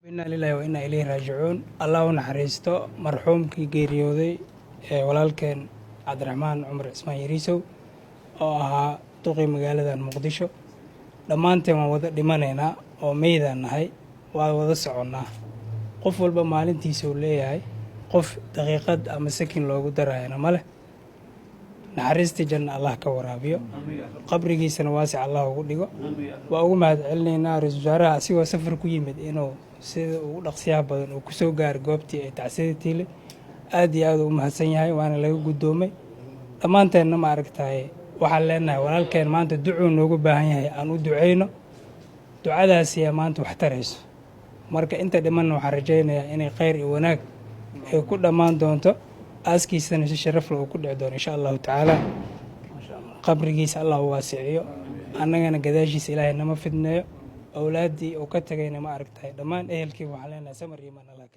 inna lillahi wa inna ilayhi raajicuun. Allah u naxariisto marxuumkii geeriyooday ee walaalkeen Cabdiraxmaan Cumar Cismaan Yariisow oo ahaa duqii magaaladan Muqdisho. Dhammaanteen waan wada dhimanaynaa oo meydaan nahay, waa wada soconnaa. Qof walba maalintiisa uu leeyahay, qof daqiiqad ama sakin loogu darayana ma leh. naxariistii janna Allah ka waraabiyo, qabrigiisana waasic Allah ugu dhigo. Waa ugu mahadcelinaynaa ra'iisul wasaaraha asigoo safar ku yimid inuu sida ugu dhaqsiyaha badan uu ku soo gaaro goobtii ay tacsiida tiile. Aad iyo aad u mahadsan yahay, waana laga guddoomay. Dhammaanteenna ma aragtaay waxaan leenahay walaalkeen maanta ducuu noogu baahan yahay, aan u duceyno. Ducadaasi maanta wax tarayso. Marka inta dhimanna waxaan rajaynayaa inay khayr iyo wanaag ay ku dhammaan doonto. aaskiisana si sharaf leh uu ku dhici doono insha Allahu tacaala. qabrigiisa Allah u waasiciyo, annagana gadaashiisa Ilaahay nama fidneeyo. awlaaddii uu ka tagayna ma aragtaay dhammaan ehelkii waxaan leenahay samar iyo iimaan Allah ka